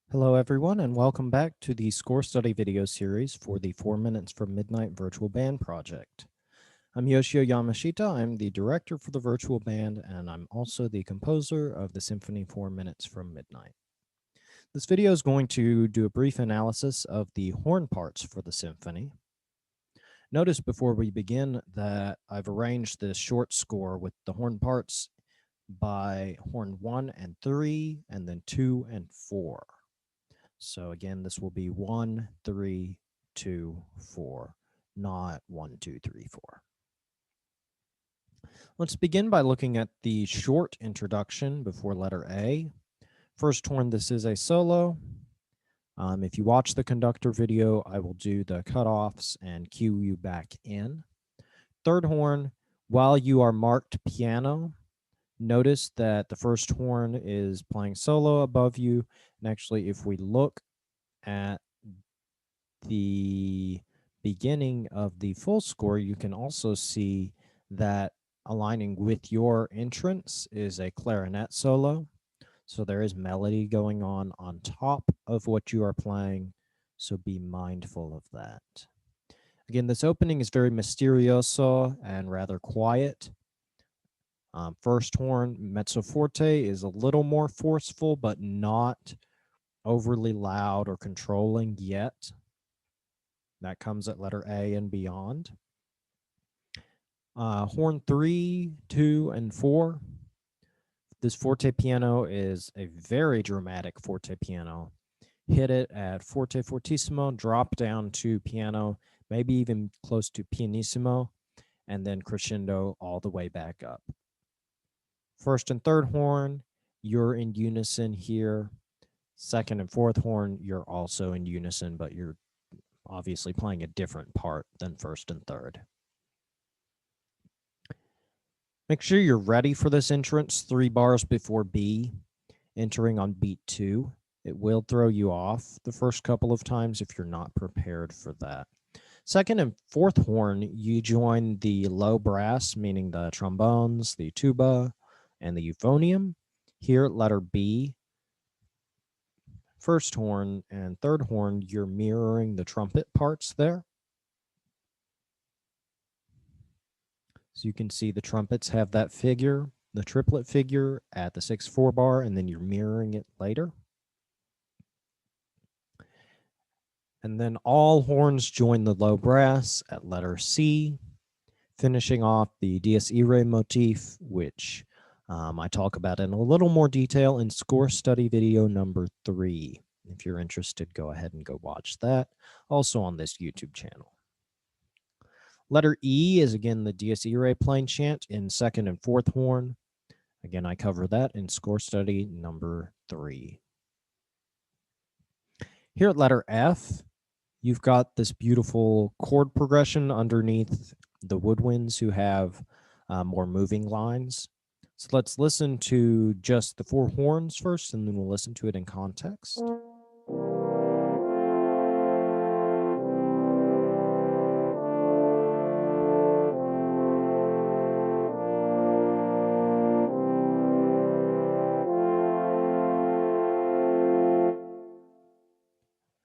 Hello everyone and welcome back to the score study video series for the 4 Minutes from Midnight virtual band project. I'm Yoshio Yamashita, I'm the director for the virtual band and I'm also the composer of the symphony 4 Minutes from Midnight. This video is going to do a brief analysis of the horn parts for the symphony. Notice before we begin that I've arranged this short score with the horn parts by horn 1 and 3 and then 2 and 4. So again, this will be 1, 3, 2, 4, not 1, 2, 3, 4. Let's begin by looking at the short introduction before letter A. First horn, this is a solo. If you watch the conductor video, I will do the cutoffs and cue you back in. Third horn, while you are marked piano, notice that the first horn is playing solo above you. And actually, if we look at the beginning of the full score, you can also see that aligning with your entrance is a clarinet solo. So there is melody going on top of what you are playing. So be mindful of that. Again, this opening is very mysterioso and rather quiet. First horn, mezzo forte, is a little more forceful, but not overly loud or controlling yet. That comes at letter A and beyond. Horn 3, 2, and 4. This forte piano is a very dramatic forte piano. Hit it at forte fortissimo, drop down to piano, maybe even close to pianissimo, and then crescendo all the way back up. First and third horn, you're in unison here. Second and fourth horn, you're also in unison, but you're obviously playing a different part than first and third. Make sure you're ready for this entrance 3 bars before B, entering on beat 2. It will throw you off the first couple of times if you're not prepared for that. Second and fourth horn, you join the low brass, meaning the trombones, the tuba, and the euphonium. Here, letter B. First horn and third horn, you're mirroring the trumpet parts there. So you can see the trumpets have that figure, the triplet figure at the 6/4 bar, and then you're mirroring it later. And then all horns join the low brass at letter C, finishing off the Dies Irae motif, which I talk about in a little more detail in score study video number 3. If you're interested, go ahead and go watch that, also on this YouTube channel. Letter E is again the Dies Irae plain chant in second and fourth horn. Again, I cover that in score study number 3. Here at letter F, you've got this beautiful chord progression underneath the woodwinds who have more moving lines. So let's listen to just the 4 horns first, and then we'll listen to it in context.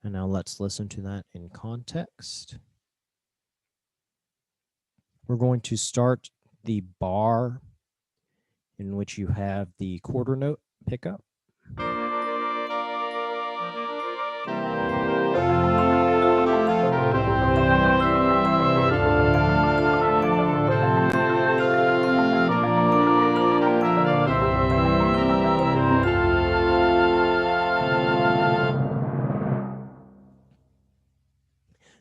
And now let's listen to that in context. We're going to start the bar in which you have the quarter note pickup.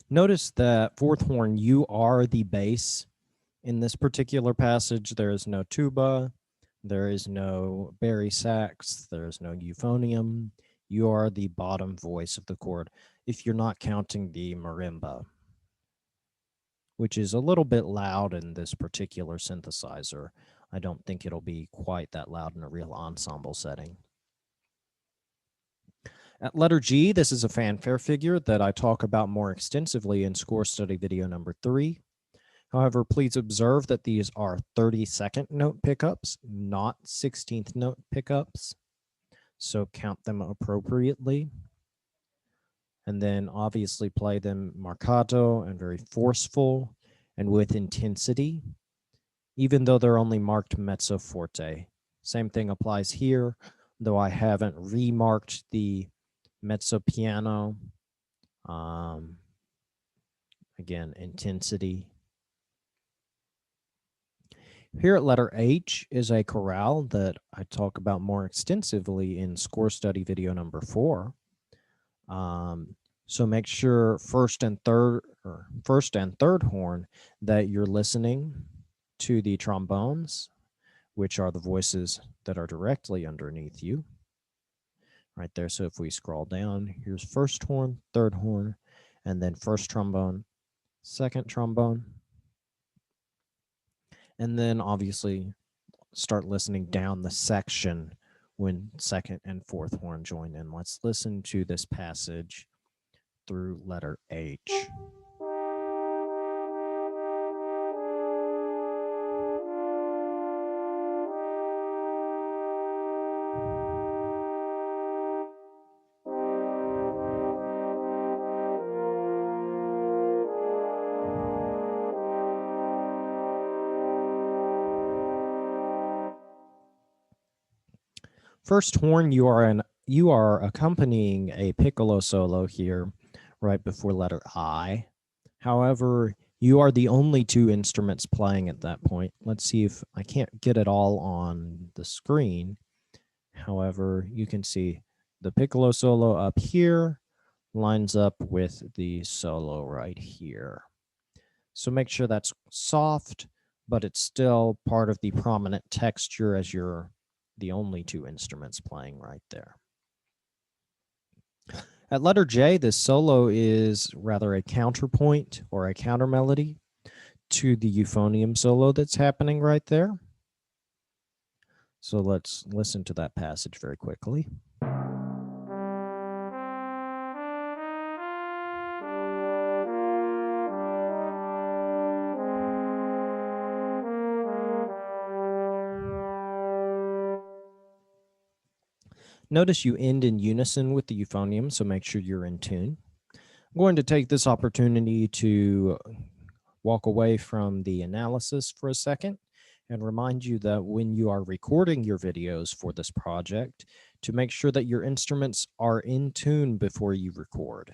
Notice that fourth horn, you are the bass. In this particular passage, there is no tuba, there is no bari sax, there is no euphonium. You are the bottom voice of the chord, if you're not counting the marimba, which is a little bit loud in this particular synthesizer. I don't think it'll be quite that loud in a real ensemble setting. At letter G, this is a fanfare figure that I talk about more extensively in score study video number 3. However, please observe that these are 32nd note pickups, not 16th note pickups. So count them appropriately. and then obviously play them marcato and very forceful and with intensity, even though they're only marked mezzo forte. Same thing applies here, though I haven't remarked the mezzo piano. Again, intensity. Here at letter H is a chorale that I talk about more extensively in score study video number 4. So make sure first and third horn that you're listening to the trombones, which are the voices that are directly underneath you. Right there. So if we scroll down, here's first horn, third horn, and then first trombone, second trombone. And then obviously start listening down the section when second and fourth horn join in. Let's listen to this passage through letter H. First horn, you are accompanying a piccolo solo here right before letter I. However, you are the only two instruments playing at that point. Let's see if I can't get it all on the screen. However, you can see the piccolo solo up here lines up with the solo right here. So make sure that's soft, but it's still part of the prominent texture as you're the only two instruments playing right there. At letter J, this solo is rather a counterpoint or a counter melody to the euphonium solo that's happening right there. So let's listen to that passage very quickly. Notice you end in unison with the euphonium, so make sure you're in tune. I'm going to take this opportunity to walk away from the analysis for a second and remind you that when you are recording your videos for this project, to make sure that your instruments are in tune before you record.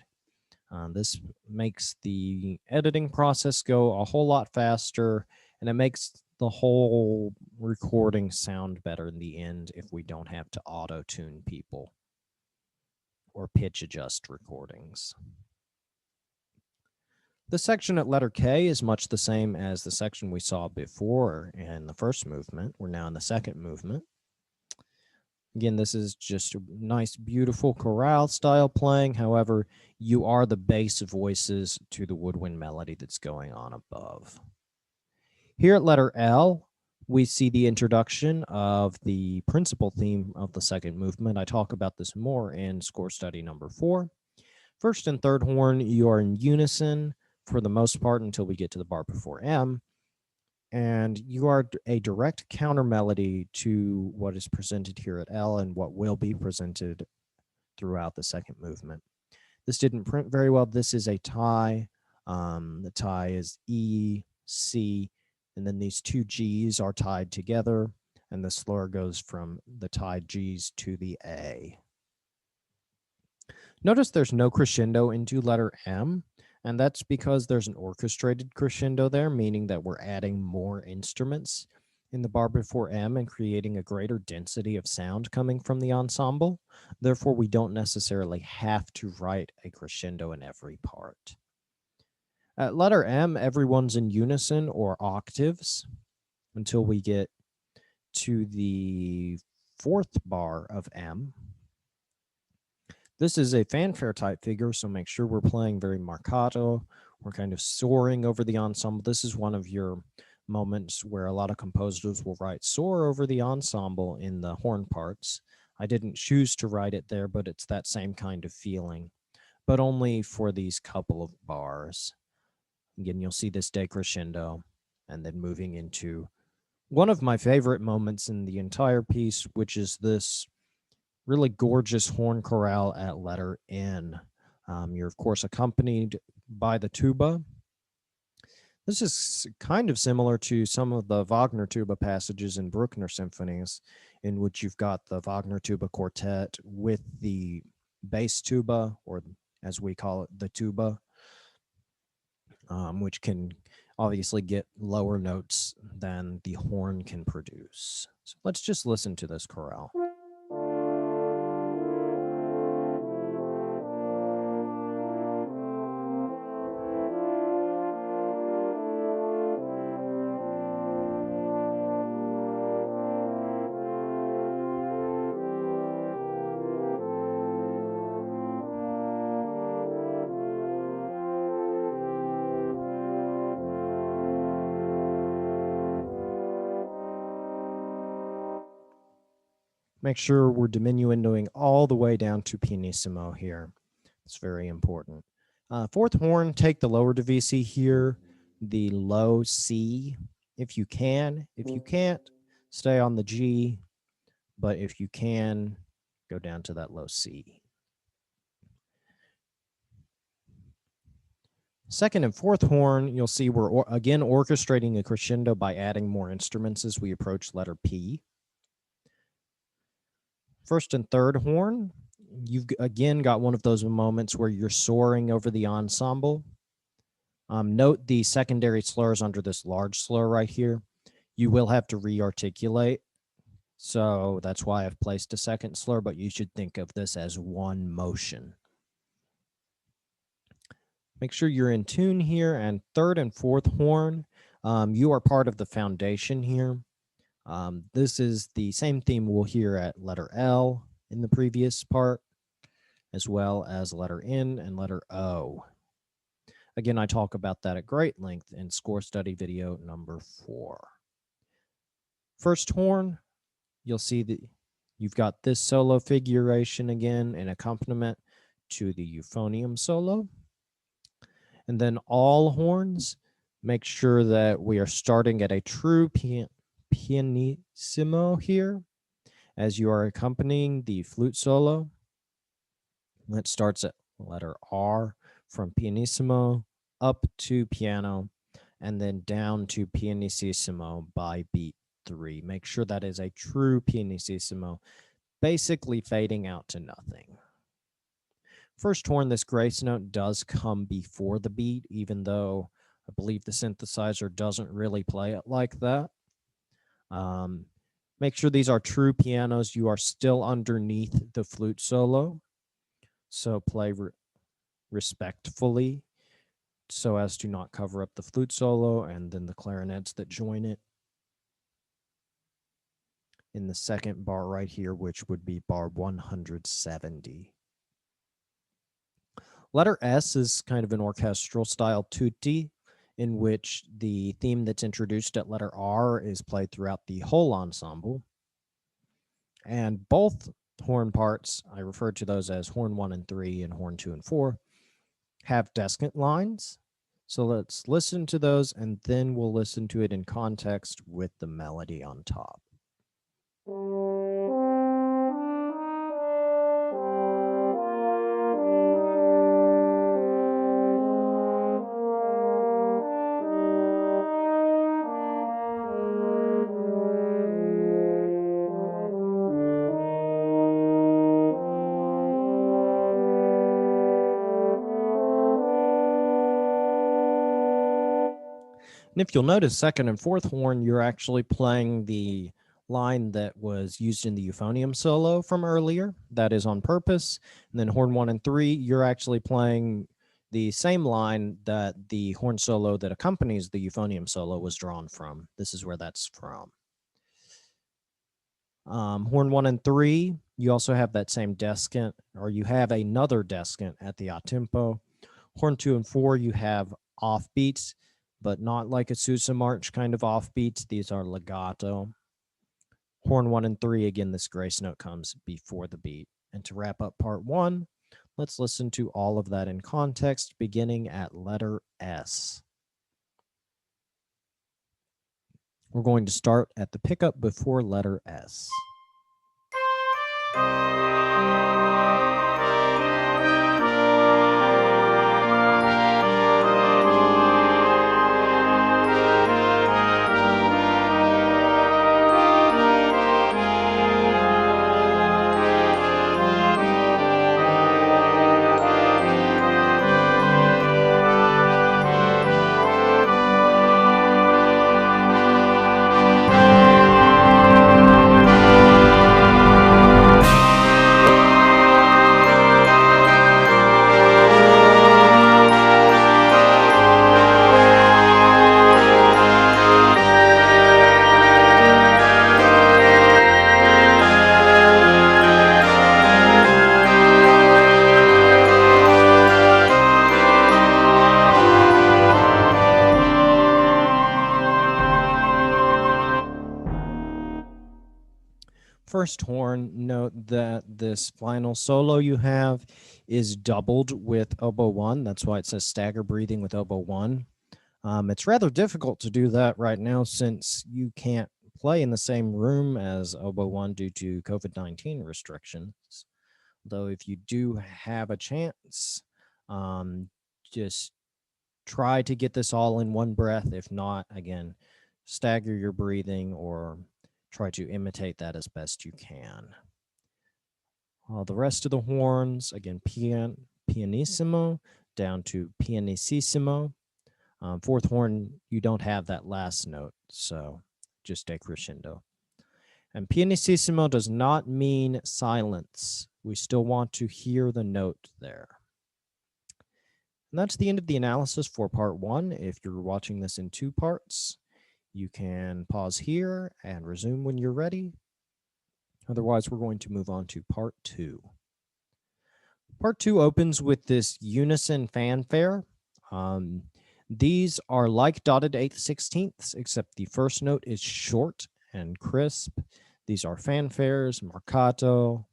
This makes the editing process go a whole lot faster, and it makes the whole recording sound better in the end if we don't have to auto-tune people or pitch adjust recordings. The section at letter K is much the same as the section we saw before in the first movement. We're now in the second movement. Again, this is just a nice, beautiful chorale style playing. However, you are the bass voices to the woodwind melody that's going on above. Here at letter L, we see the introduction of the principal theme of the second movement. I talk about this more in score study number 4. First and third horn, you are in unison for the most part until we get to the bar before M. And you are a direct counter melody to what is presented here at L and what will be presented throughout the second movement. This didn't print very well. This is a tie. The tie is E, C, and then these two G's are tied together, and the slur goes from the tied G's to the A. Notice there's no crescendo into letter M, and that's because there's an orchestrated crescendo there, meaning that we're adding more instruments in the bar before M and creating a greater density of sound coming from the ensemble. Therefore, we don't necessarily have to write a crescendo in every part. At letter M, everyone's in unison or octaves until we get to the fourth bar of M. This is a fanfare type figure, so make sure we're playing very marcato. We're kind of soaring over the ensemble. This is one of your moments where a lot of composers will write soar over the ensemble in the horn parts. I didn't choose to write it there, but it's that same kind of feeling, but only for these couple of bars. Again, you'll see this decrescendo and then moving into one of my favorite moments in the entire piece, which is this really gorgeous horn chorale at letter N. You're, of course, accompanied by the tuba. This is kind of similar to some of the Wagner tuba passages in Bruckner symphonies, in which you've got the Wagner tuba quartet with the bass tuba, or as we call it, the tuba, which can obviously get lower notes than the horn can produce. So let's just listen to this chorale. Make sure we're diminuendoing all the way down to pianissimo here. It's very important. Fourth horn, take the lower divisi here, the low C if you can. If you can't, stay on the G, but if you can, go down to that low C. Second and fourth horn, you'll see we're again orchestrating a crescendo by adding more instruments as we approach letter P. First and third horn, you've again got one of those moments where you're soaring over the ensemble. Note the secondary slurs under this large slur right here. You will have to re-articulate, so that's why I've placed a second slur, but you should think of this as one motion. Make sure you're in tune here. And third and fourth horn, you are part of the foundation here. This is the same theme we'll hear at letter L in the previous part, as well as letter N and letter O. Again, I talk about that at great length in score study video number 4. First horn, you'll see that you've got this solo figuration again in accompaniment to the euphonium solo. And then all horns, make sure that we are starting at a true pianissimo here as you are accompanying the flute solo. That starts at letter R from pianissimo up to piano and then down to pianissimo by beat 3. Make sure that is a true pianissimo, basically fading out to nothing. First horn, this grace note does come before the beat, even though I believe the synthesizer doesn't really play it like that. Make sure these are true pianos. You are still underneath the flute solo, so play respectfully so as to not cover up the flute solo and then the clarinets that join it in the second bar right here, which would be bar 170. Letter S is kind of an orchestral style tutti, in which the theme that's introduced at letter R is played throughout the whole ensemble. And both horn parts, I refer to those as horn 1 and 3 and horn 2 and 4, have descant lines. So let's listen to those, and then we'll listen to it in context with the melody on top. And if you'll notice, second and fourth horn, you're actually playing the line that was used in the euphonium solo from earlier. That is on purpose. And then horn 1 and 3, you're actually playing the same line that the horn solo that accompanies the euphonium solo was drawn from. This is where that's from. Horn 1 and 3, you also have that same descant, or you have another descant at the a tempo. Horn 2 and 4, you have offbeats, but not like a Sousa march kind of offbeats. These are legato. Horn 1 and 3, again, this grace note comes before the beat. And to wrap up part 1, let's listen to all of that in context, beginning at letter S. We're going to start at the pickup before letter S. that this final solo you have is doubled with oboe 1. That's why it says stagger breathing with oboe 1. It's rather difficult to do that right now since you can't play in the same room as oboe 1 due to COVID-19 restrictions. Though if you do have a chance, just try to get this all in one breath. If not, again, stagger your breathing or try to imitate that as best you can. The rest of the horns, again, pianissimo down to pianissimo. Fourth horn, you don't have that last note, so just decrescendo. And pianissimo does not mean silence. We still want to hear the note there. And that's the end of the analysis for part 1. If you're watching this in 2 parts, you can pause here and resume when you're ready. Otherwise, we're going to move on to part 2. Part 2 opens with this unison fanfare. These are like dotted 8/16ths, except the first note is short and crisp. These are fanfares, marcato,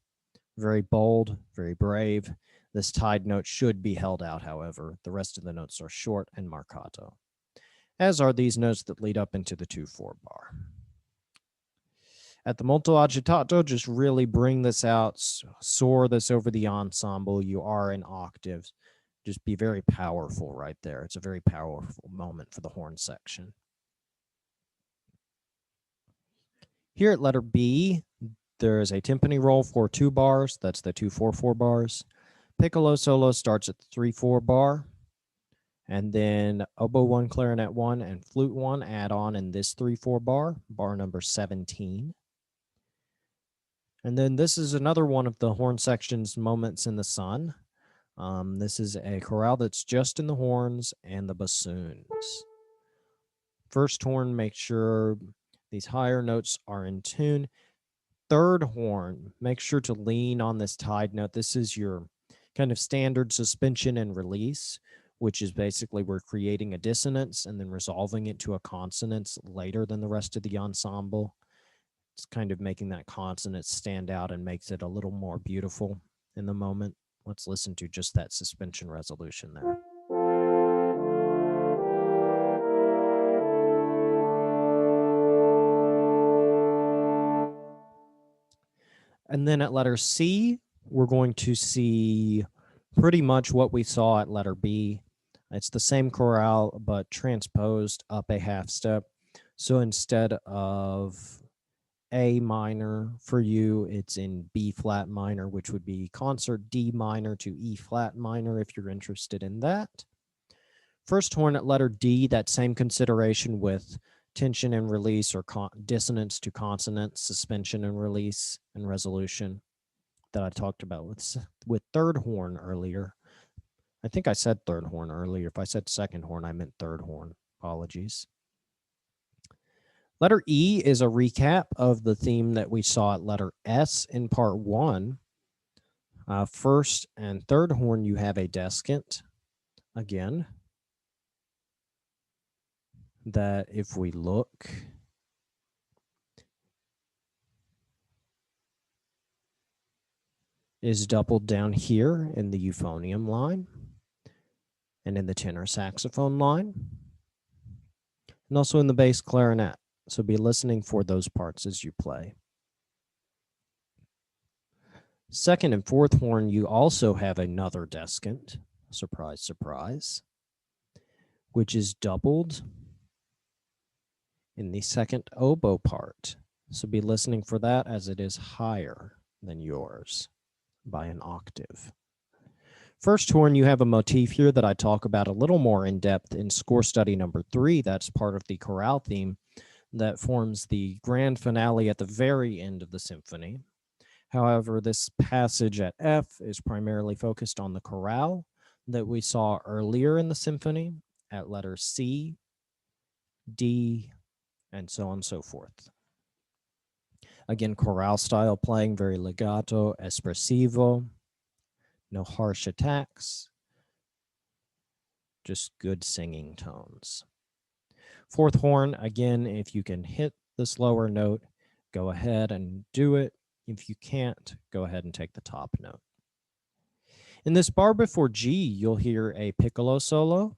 very bold, very brave. This tied note should be held out, however. The rest of the notes are short and marcato, as are these notes that lead up into the 2/4 bar. At the molto agitato, just really bring this out, soar this over the ensemble. You are in octaves. Just be very powerful right there. It's a very powerful moment for the horn section. Here at letter B, there is a timpani roll for 2 bars. That's the 2/4/4 bars. Piccolo solo starts at the 3/4 bar. And then oboe 1, clarinet 1, and flute 1 add on in this 3/4 bar, bar number 17. And then this is another one of the horn section's moments in the sun. This is a chorale that's just in the horns and the bassoons. First horn, make sure these higher notes are in tune. Third horn, make sure to lean on this tied note. This is your kind of standard suspension and release, which is basically we're creating a dissonance and then resolving it to a consonance later than the rest of the ensemble. It's kind of making that consonant stand out and makes it a little more beautiful in the moment. Let's listen to just that suspension resolution there. And then at letter C, we're going to see pretty much what we saw at letter B. It's the same chorale, but transposed up a half step. So instead of A minor for you, it's in B flat minor, which would be concert D minor to E flat minor if you're interested in that. First horn at letter D, that same consideration with tension and release or dissonance to consonance, suspension and release and resolution that I talked about with third horn earlier. I think I said third horn earlier. If I said second horn, I meant third horn. Apologies. Letter E is a recap of the theme that we saw at letter S in part 1. First and third horn, you have a descant again. That if we look, is doubled down here in the euphonium line and in the tenor saxophone line, and also in the bass clarinet. So be listening for those parts as you play. Second and fourth horn, you also have another descant, surprise, surprise, which is doubled in the second oboe part. So be listening for that as it is higher than yours by an octave. First horn, you have a motif here that I talk about a little more in depth in score study number 3. That's part of the chorale theme that forms the grand finale at the very end of the symphony. However, this passage at F is primarily focused on the chorale that we saw earlier in the symphony at letter C, D, and so on and so forth. Again, chorale style playing, very legato, espressivo, no harsh attacks, just good singing tones. Fourth horn, again, if you can hit the slower note, go ahead and do it. If you can't, go ahead and take the top note. In this bar before G, you'll hear a piccolo solo,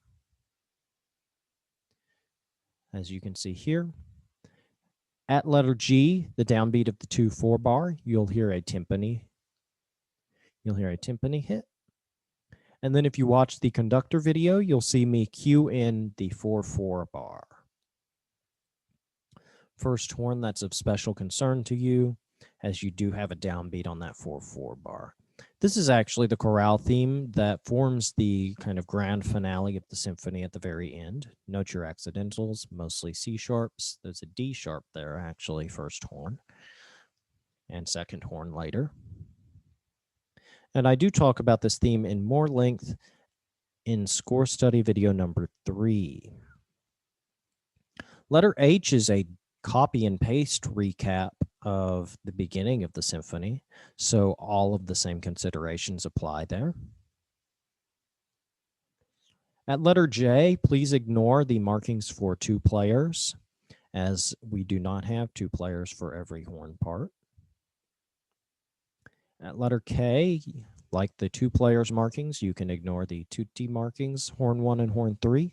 as you can see here. At letter G, the downbeat of the 2/4 bar, you'll hear a timpani. You'll hear a timpani hit. And then if you watch the conductor video, you'll see me cue in the 4/4 bar. First horn that's of special concern to you, as you do have a downbeat on that 4/4 bar. This is actually the chorale theme that forms the kind of grand finale of the symphony at the very end. Note your accidentals, mostly C sharps. There's a D sharp there, actually, first horn, and second horn later. And I do talk about this theme in more length in score study video number 3. Letter H is a copy and paste recap of the beginning of the symphony, so all of the same considerations apply there. At letter J, please ignore the markings for 2 players, as we do not have 2 players for every horn part. At letter K, like the 2 players markings, you can ignore the tutti markings, horn 1 and horn 3.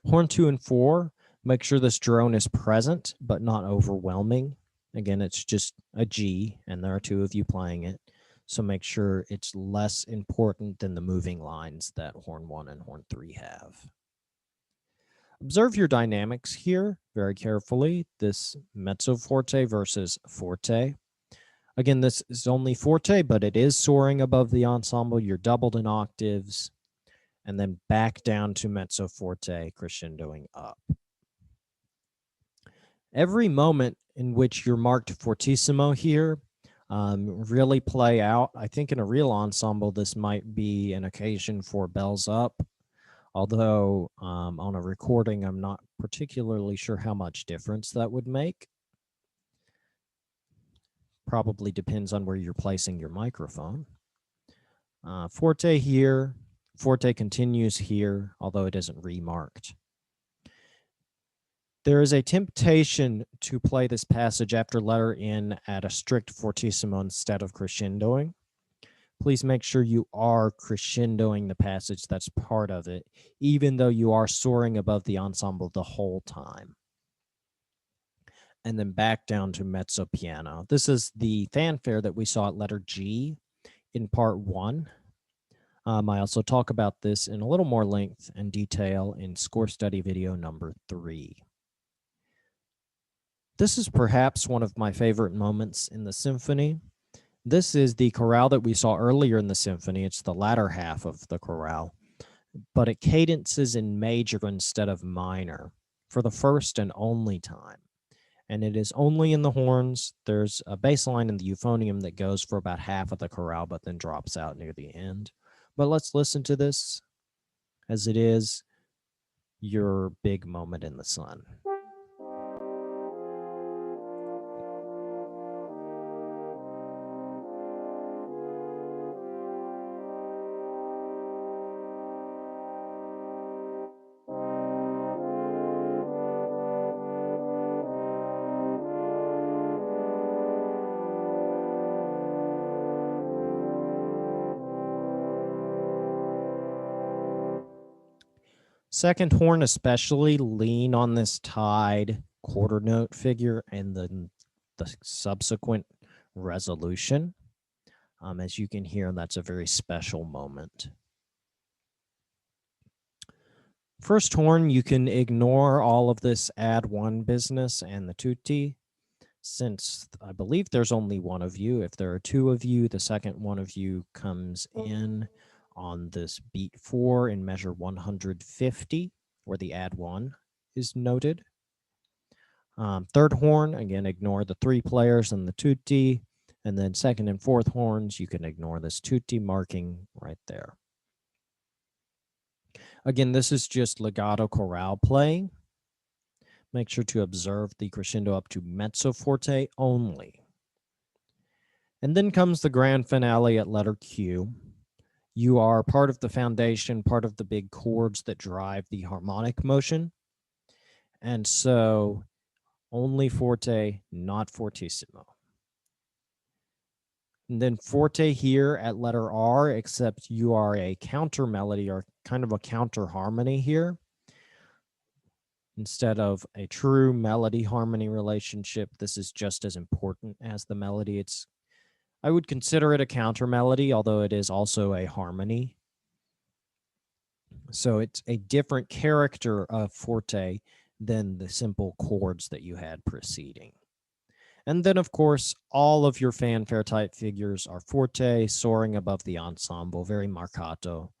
Horn 2 and 4, make sure this drone is present, but not overwhelming. Again, it's just a G, and there are 2 of you playing it. So make sure it's less important than the moving lines that horn 1 and horn 3 have. Observe your dynamics here very carefully. This mezzo forte versus forte. Again, this is only forte, but it is soaring above the ensemble. You're doubled in octaves, and then back down to mezzo forte, crescendoing up. Every moment in which you're marked fortissimo here really play out. I think in a real ensemble, this might be an occasion for bells up, although on a recording, I'm not particularly sure how much difference that would make. Probably depends on where you're placing your microphone. Forte here, forte continues here, although it isn't remarked. There is a temptation to play this passage after letter N at a strict fortissimo instead of crescendoing. Please make sure you are crescendoing the passage that's part of it, even though you are soaring above the ensemble the whole time. And then back down to mezzo piano. This is the fanfare that we saw at letter G in part 1. I also talk about this in a little more length and detail in score study video number 3. This is perhaps one of my favorite moments in the symphony. This is the chorale that we saw earlier in the symphony. It's the latter half of the chorale, but it cadences in major instead of minor for the first and only time. And it is only in the horns. There's a bass line in the euphonium that goes for about half of the chorale, but then drops out near the end. But let's listen to this as it is your big moment in the sun. Second horn especially, lean on this tied quarter note figure and then the subsequent resolution. As you can hear, that's a very special moment. First horn, you can ignore all of this add 1 business and the tutti, since I believe there's only 1 of you. If there are 2 of you, the second one of you comes in on this beat 4 in measure 150, where the add 1 is noted. Third horn, again, ignore the 3 players and the tutti. And then second and fourth horns, you can ignore this tutti marking right there. Again, this is just legato chorale playing. Make sure to observe the crescendo up to mezzo forte only. And then comes the grand finale at letter Q. You are part of the foundation, part of the big chords that drive the harmonic motion. And so only forte, not fortissimo. And then forte here at letter R, except you are a counter melody or kind of a counter harmony here. Instead of a true melody harmony relationship, this is just as important as the melody. I would consider it a counter melody, although it is also a harmony. So it's a different character of forte than the simple chords that you had preceding. And then, of course, all of your fanfare type figures are forte, soaring above the ensemble, very marcato,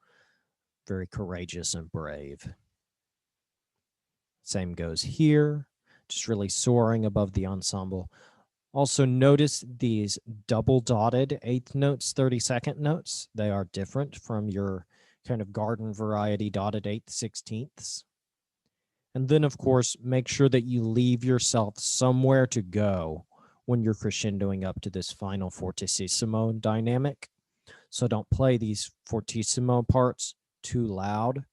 very courageous and brave. Same goes here, just really soaring above the ensemble. Also notice these double dotted eighth notes, 32nd notes. They are different from your kind of garden variety dotted eighth sixteenths. And then, of course, make sure that you leave yourself somewhere to go when you're crescendoing up to this final fortissimo dynamic. So don't play these fortissimo parts too loud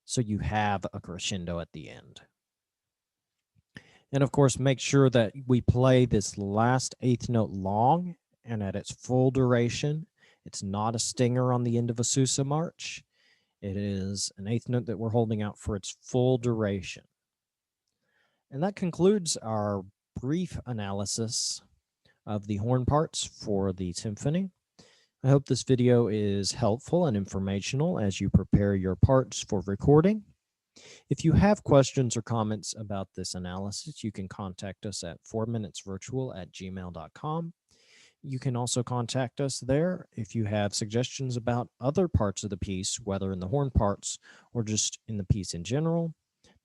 so you have a crescendo at the end. And of course, make sure that we play this last eighth note long and at its full duration. It's not a stinger on the end of a Sousa march. It is an eighth note that we're holding out for its full duration. And that concludes our brief analysis of the horn parts for the symphony. I hope this video is helpful and informational as you prepare your parts for recording. If you have questions or comments about this analysis, you can contact us at 4minutesvirtual@gmail.com. You can also contact us there if you have suggestions about other parts of the piece, whether in the horn parts or just in the piece in general,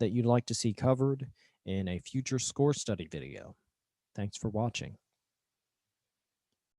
that you'd like to see covered in a future score study video. Thanks for watching.